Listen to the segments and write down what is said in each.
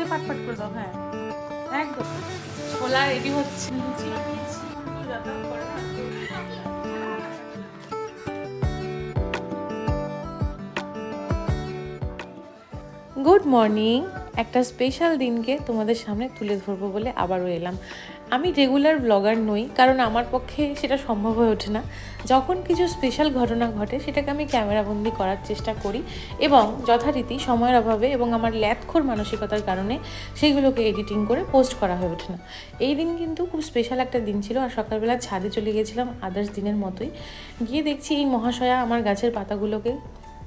পাট পাট করে দাও। হ্যাঁ একদম। ছোলা রেডি হচ্ছে, লুচি বানিয়েছি, যাতায়াত করে না। Good morning. একটা স্পেশাল দিনকে তোমাদের সামনে তুলে ধরবো বলে আবারও এলাম। আমি রেগুলার ব্লগার নই, কারণ আমার পক্ষে সেটা সম্ভব হয়ে ওঠে না। যখন কিছু স্পেশাল ঘটনা ঘটে সেটাকে আমি ক্যামেরাবন্দি করার চেষ্টা করি, এবং যথারীতি সময়ের অভাবে এবং আমার ল্যাথখোর মানসিকতার কারণে সেইগুলোকে এডিটিং করে পোস্ট করা হয়ে ওঠে না। এই দিন কিন্তু খুব স্পেশাল একটা দিন ছিল, আর সকালবেলা ছাদে চলে গিয়েছিলাম আদার্স দিনের মতোই। গিয়ে দেখছি এই মহাশয়া আমার গাছের পাতাগুলোকে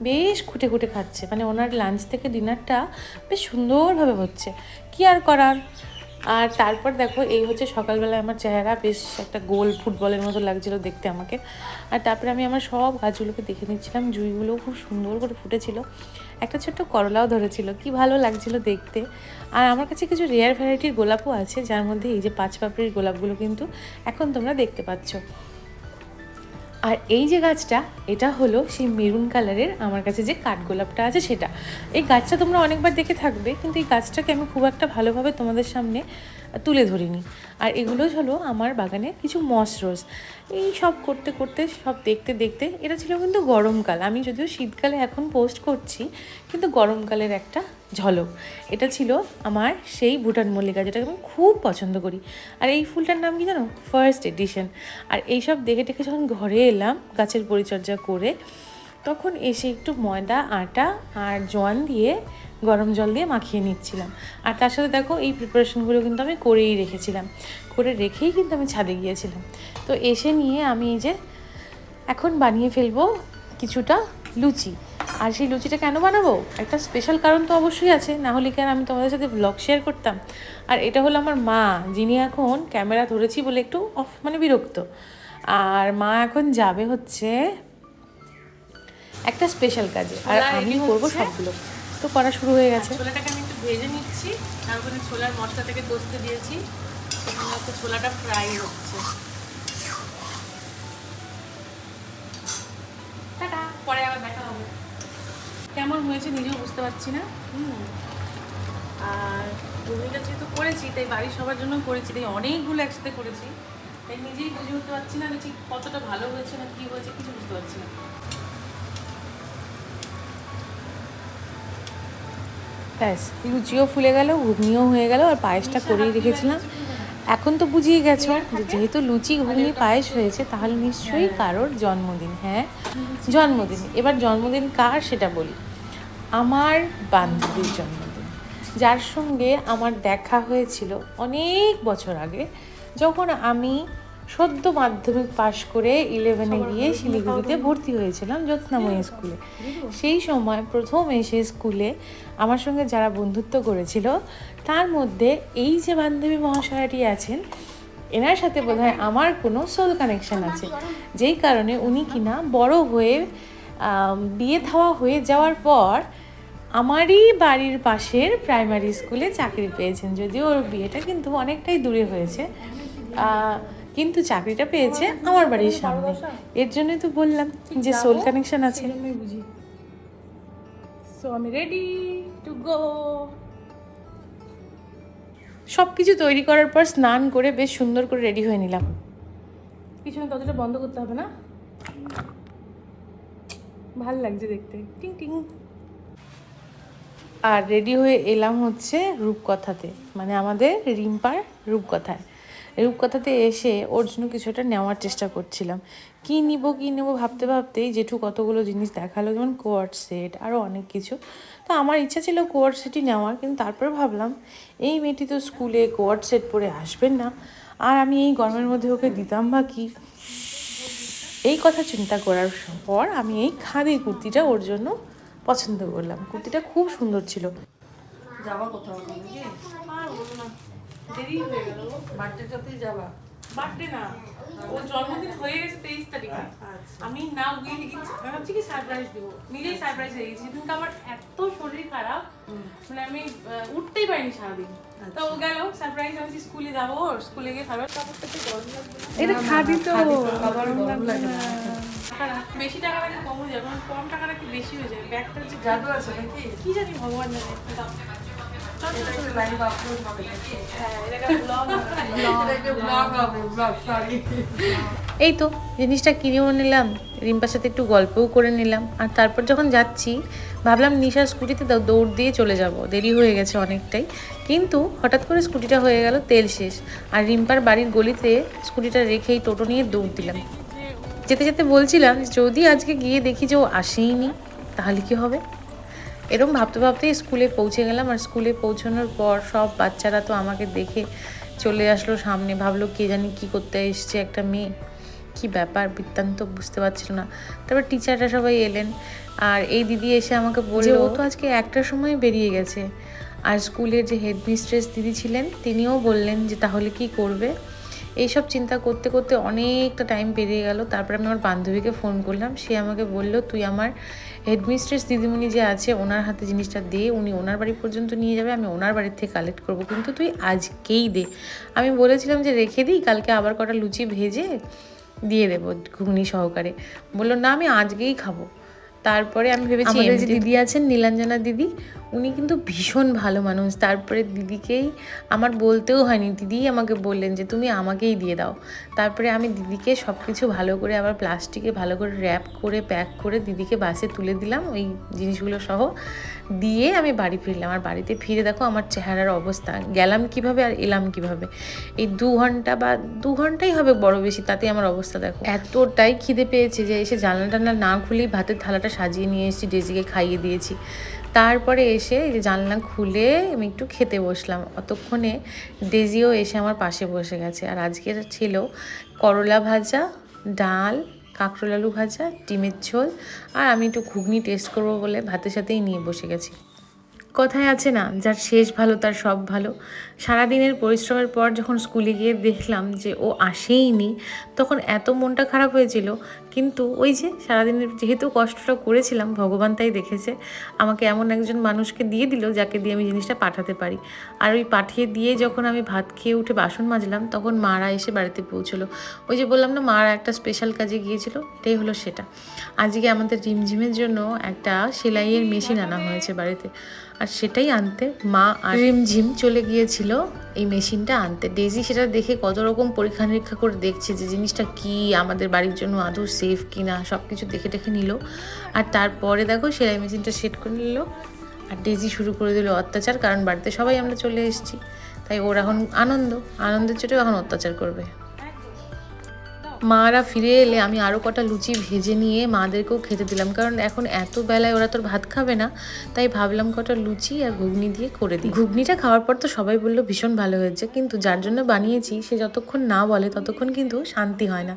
বেশ খুঁটে খুঁটে খাচ্ছে। মানে ওনার লাঞ্চ থেকে ডিনারটা বেশ সুন্দরভাবে হচ্ছে, কি আর করার। আর তারপর দেখো, এই হচ্ছে সকালবেলায় আমার চেহারা, বেশ একটা গোল ফুটবলের মতো লাগছিলো দেখতে আমাকে। আর তারপরে আমি আমার সব গাছগুলোকে দেখে নিচ্ছিলাম, জুঁইগুলোও খুব সুন্দর করে ফুটেছিল, একটা ছোট্ট করলাও ধরেছিল, কি ভালো লাগছিল দেখতে। আর আমার কাছে কিছু রেয়ার ভ্যারাইটির গোলাপও আছে, যার মধ্যে এই যে 5 পাপড়ির গোলাপগুলো কিন্তু এখন তোমরা দেখতে পাচ্ছ। আর এই যে গাছটা, এটা হলো সেই মেরুন কালারের আমার কাছে যে কাঠগোলাপটা আছে সেটা। এই গাছটা তোমরা অনেকবার দেখে থাকবে, কিন্তু এই গাছটাকে আমি খুব একটা ভালোভাবে তোমাদের সামনে তুলে ধরিনি। আর এগুলো হলো আমার বাগানে কিছু মস রোজ। এই সব করতে করতে, সব দেখতে দেখতে, এটা ছিল কিন্তু গরমকাল। আমি যদিও শীতকালে এখন পোস্ট করছি, কিন্তু গরমকালের একটা ঝলক। এটা ছিল আমার সেই ভুটান মল্লিকা, যেটাকে আমি খুব পছন্দ করি। আর এই ফুলটার নাম কি জানো? First addition. আর এইসব দেখে দেখে যখন ঘরে এলাম গাছের পরিচর্যা করে, তখন এসে একটু ময়দা, আটা আর জোয়ান দিয়ে গরম জল দিয়ে মাখিয়ে নিচ্ছিলাম। আর তার সাথে দেখো, এই প্রিপারেশনগুলো কিন্তু আমি করেই রেখেছিলাম, করে রেখেই কিন্তু আমি ছাদে গিয়েছিলাম। তো এসে নিয়ে আমি এই যে এখন বানিয়ে ফেলবো কিছুটা লুচি। আর সেই লুচিটা কেন বানাবো? একটা স্পেশাল কারণ তো অবশ্যই আছে, না হলে কেন আমি তোমাদের সাথে ব্লগ শেয়ার করতাম। আর এটা হলো আমার মা, যিনি এখন ক্যামেরা ধরেছি বলে একটু মানে বিরক্ত। আর মা এখন যাবে হচ্ছে একটা স্পেশাল কাজে, আর আমি করবো সবগুলো। তো করা শুরু হয়ে গেছে। ছোলাটাকে আমি একটু ভেজে নিচ্ছি, তারপরে ছোলার মশলা থেকে কষতে দিয়েছি, সেখানে হচ্ছে ছোলাটা ফ্রাই হচ্ছে। টাটা, পরে আবার দেখা হবে। কেমন হয়েছে নিজেও বুঝতে পারছি না। আর ঘুগনিটা যেহেতু করেছি, তাই বাড়ির সবার জন্য করেছি, তাই অনেকগুলো একসাথে করেছি, তাই নিজেই বুঝে উঠতে পারছি না যে ঠিক কতটা ভালো হয়েছে না কি হয়েছে, কিছু বুঝতে পারছি না। ব্যাস, লুচিও ফুলে গেল, ঘুগনিও হয়ে গেল, আর পায়েসটা করেই রেখেছিলাম। এখন তো বুঝিয়ে গেছো যে যেহেতু লুচি ঘুগনি পায়েস হয়েছে, তাহলে নিশ্চয়ই কারোর জন্মদিন। হ্যাঁ, জন্মদিন। এবার জন্মদিন কার সেটা বলি। আমার বান্ধবীর জন্মদিন, যার সঙ্গে আমার দেখা হয়েছিল অনেক বছর আগে, যখন আমি সদ্য মাধ্যমিক পাশ করে 11-এ গিয়ে শিলিগুড়িতে ভর্তি হয়েছিলাম জ্যোৎস্নাময়ী স্কুলে। সেই সময় প্রথম এসে স্কুলে আমার সঙ্গে যারা বন্ধুত্ব করেছিল, তার মধ্যে এই যে বান্ধবী মহাশয়াটি আছেন, এনার সাথে বোধহয় আমার কোনো সোল কানেকশান আছে, যেই কারণে উনি কিনা বড় হয়ে বিয়ে থাওয়া হয়ে যাওয়ার পর আমারই বাড়ির পাশের প্রাইমারি স্কুলে চাকরি পেয়েছেন। যদিও ওর বিয়েটা কিন্তু অনেকটাই দূরে হয়েছে, কিন্তু চাকরিটা পেয়েছে আমার বাড়ির সামনে। এর জন্যই তো বললাম যে সোল কানেকশন আছে। বুঝি। সো আমি রেডি টু গো। সব কিছু তৈরি করার পর স্নান করে বেশ সুন্দর করে রেডি হয়ে নিলাম। পিছনে দরজাটা বন্ধ করতে হবে না? ভাল লাগছে দেখতে, টিং টিং। আর রেডি হয়ে এলাম হচ্ছে রূপকথাতে, মানে আমাদের রিম্পার রূপকথায়। রূপকথাতে এসে ওর জন্য কিছুটা নেওয়ার চেষ্টা করছিলাম। কী নিব ভাবতে ভাবতেই জেঠু কতগুলো জিনিস দেখালো, যেমন কোয়ার্ড সেট, আরও অনেক কিছু। তো আমার ইচ্ছা ছিল কোয়ার্ড সেটই নেওয়ার, কিন্তু তারপরে ভাবলাম এই মেয়েটি তো স্কুলে কোয়ার্ড সেট পরে আসবেন না, আর আমি এই গরমের মধ্যে ওকে দিতাম বা কী। এই কথা চিন্তা করার পর আমি এই খাদি কুর্তিটা ওর জন্য পছন্দ করলাম। কুর্তিটা খুব সুন্দর ছিল। যাবা কোথাও নাকি? আর বলো না, দেরি হয়ে গেল। বার্থডেটাতেই যাবা? বার্থডে না, ওর জন্মদিন হয়ে গেছে 23 তারিখে। আমি না গিয়ে গেছি, আমি ভাবছি কি সারপ্রাইজ দেবো, নিজেই সারপ্রাইজ হয়ে গেছি। কিন্তু আমার এত শরীর খারাপ, মানে আমি উঠতেই পারিনি সারাদিন। তো ও গেল সারপ্রাইজ, আমি স্কুলে যাবো, ওর স্কুলে গিয়ে খাবার। এটা খাদি তো গরম লাগে না। বেশি টাকা রাখলে কম হয়ে যাবে, কম টাকা রাখলে বেশি হয়ে যাবে। ব্যাগটা হচ্ছে জাদু আছে নাকি? কি জানি, ভগবান জানে। এটা একটা লাইভ আপলোড হবে। এটা একটা ব্লগ হবে, ব্লগ, সরি। এই তো জিনিসটা কিনেও নিলাম, রিম্পার সাথে একটু গল্পও করে নিলাম। আর তারপর যখন যাচ্ছি ভাবলাম নিশার স্কুটিতে দৌড় দিয়ে চলে যাব, দেরি হয়ে গেছে অনেকটাই। কিন্তু হঠাৎ করে স্কুটিটা হয়ে গেল তেল শেষ, আর রিম্পার বাড়ির গলিতে স্কুটিটা রেখেই টোটো নিয়ে দৌড় দিলাম। যেতে যেতে বলছিলাম যদি আজকে গিয়ে দেখি যে ও আসেইনি তাহলে কি হবে। এরকম ভাবতে ভাবতেই স্কুলে পৌঁছে গেলাম। আর স্কুলে পৌঁছানোর পর সব বাচ্চারা তো আমাকে দেখে চলে আসলো সামনে, ভাবলো কে জানি কী করতে এসছে একটা মেয়ে, কি ব্যাপার বৃত্তান্ত বুঝতে পারছিল না। তারপর টিচাররা সবাই এলেন, আর এই দিদি এসে আমাকে বললো ও তো আজকে একটার সময় বেরিয়ে গেছে। আর স্কুলের যে হেডমিস্ট্রেস দিদি ছিলেন তিনিও বললেন যে তাহলে কি করবে। এইসব চিন্তা করতে করতে অনেকটা টাইম পেরিয়ে গেল। তারপর আমি আমার বান্ধবীকে ফোন করলাম, সে আমাকে বলল তুই আমার হেডমিস্ট্রেস দিদিমণি যে আছে ওনার হাতে জিনিসটা দে, উনি ওনার বাড়ি পর্যন্ত নিয়ে যাবে, আমি ওনার বাড়ির থেকে কালেক্ট করবো, কিন্তু তুই আজকেই দে। আমি বলেছিলাম যে রেখে দিই, কালকে আবার কটা লুচি ভেজে দিয়ে দেবো ঘুগনি সহকারে। বললো না আমি আজকেই খাবো। তারপরে আমি ভেবেছি আমাদের যে দিদি আছেন নীলাঞ্জনা দিদি, উনি কিন্তু ভীষণ ভালো মানুষ। তারপরে দিদিকেই আমার বলতেও হয়নি, দিদিই আমাকে বললেন যে তুমি আমাকেই দিয়ে দাও। তারপরে আমি দিদিকে সব কিছু ভালো করে আবার প্লাস্টিকে ভালো করে র্যাপ করে প্যাক করে দিদিকে বাসে তুলে দিলাম ওই জিনিসগুলো সহ, দিয়ে আমি বাড়ি ফিরলাম। আর বাড়িতে ফিরে দেখো আমার চেহারার অবস্থা, গেলাম কিভাবে আর এলাম কিভাবে। এই 2 ঘন্টা বা 2 ঘন্টাই হবে বড় বেশি, তাতে আমার অবস্থা দেখো। এতটাই খিদে পেয়েছে যে এসে জানলা টানলা না খুলেই ভাতের থালাটা সাজিয়ে নিয়ে এসেছি, ডেজিকে খাইয়ে দিয়েছি। তারপরে এসে এই যে জানলা খুলে আমি একটু খেতে বসলাম। অতক্ষণে ডেজিও এসে আমার পাশে বসে গেছে। আর আজকের ছিল করলা ভাজা, ডাল, কাঁকরোল আলু ভাজা, ডিমের ঝোল, আর আমি একটু ঘুগনি টেস্ট করবো বলে ভাতের সাথেই নিয়ে বসে গেছি। কথায় আছে না, যার শেষ ভালো তার সব ভালো। সারাদিনের পরিশ্রমের পর যখন স্কুলে গিয়ে দেখলাম যে ও আসেইনি, তখন এত মনটা খারাপ হয়েছিল। কিন্তু ওই যে সারাদিনের যেহেতু কষ্টটা করেছিলাম, ভগবান তাই দেখেছে, আমাকে এমন একজন মানুষকে দিয়ে দিল যাকে দিয়ে আমি জিনিসটা পাঠাতে পারি। আর ওই পাঠিয়ে দিয়ে যখন আমি ভাত খেয়ে উঠে বাসন মাজলাম, তখন মারা এসে বাড়িতে পৌঁছলো। ওই যে বললাম না মারা একটা স্পেশাল কাজে গিয়েছিল, এটাই হলো সেটা। আজকে আমাদের রিমঝিমের জন্য একটা সেলাইয়ের মেশিন আনা হয়েছে বাড়িতে, আর সেটাই আনতে মা আর রিমঝিম চলে গিয়েছিল এই মেশিনটা আনতে। ডেজি সেটা দেখে কত রকম পরীক্ষা নিরীক্ষা করে দেখছে যে জিনিসটা কি, আমাদের বাড়ির জন্য আদৌ সেফ কিনা, সব কিছু দেখে দেখে নিল। আর তারপরে দেখো সেলাই মেশিনটা সেট করে নিল। আর ডেজি শুরু করে দিল অত্যাচার, কারণ বাড়িতে সবাই আমরা চলে এসেছি, তাই ওর এখন আনন্দের চোটেও এখন অত্যাচার করবে। মারা ফিরে এলে আমি আরও কটা লুচি ভেজে নিয়ে মাদেরকেও খেতে দিলাম, কারণ এখন এত বেলায় ওরা তো ভাত খাবে না, তাই ভাবলাম কটা লুচি আর ঘুগনি দিয়ে করে দিই। ঘুগনিটা খাওয়ার পর তো সবাই বললো ভীষণ ভালো হয়েছে, কিন্তু যার জন্য বানিয়েছি সে যতক্ষণ না বলে ততক্ষণ কিন্তু শান্তি হয় না।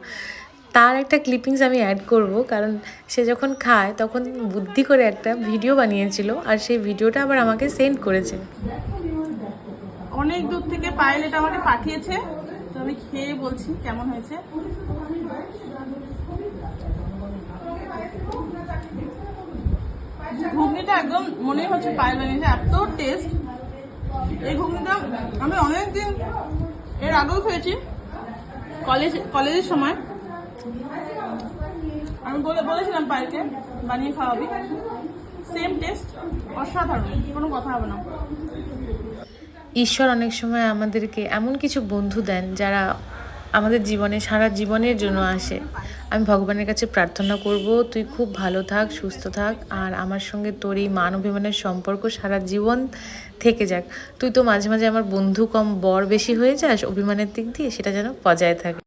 তার একটা ক্লিপিংস আমি অ্যাড করব, কারণ সে যখন খায় তখন বুদ্ধি করে একটা ভিডিও বানিয়েছিল, আর সেই ভিডিওটা আবার আমাকে সেন্ড করেছে। অনেক দূর থেকে পায়েল এটা আমাকে পাঠিয়েছে, তো আমি খেয়ে বলছি কেমন হয়েছে। ঘুগনিটা একদম মনে হচ্ছে পায়েল বানিয়েছে, এত টেস্ট। এই ঘুগনিটা আমি অনেকদিন এর আগেও খেয়েছি কলেজের সময়। আমি বলেছিলাম পায়েলকে বানিয়ে খাওয়াবি, সেম টেস্ট, অসাধারণ, কোনো কথা হবে না। ঈশ্বর অনেক সময় আমাদেরকে এমন কিছু বন্ধু দেন যারা আমাদের জীবনে সারা জীবনের জন্য আসে। আমি ভগবানের কাছে প্রার্থনা করব তুই খুব ভালো থাক, সুস্থ থাক, আর আমার সঙ্গে তোর এই মান অভিমানের সম্পর্ক সারা জীবন থেকে যাক। তুই তো মাঝে মাঝে আমার বন্ধু কম বর বেশি হয়ে যাস অভিমানের দিক দিয়ে, সেটা যেন বজায় থাকে।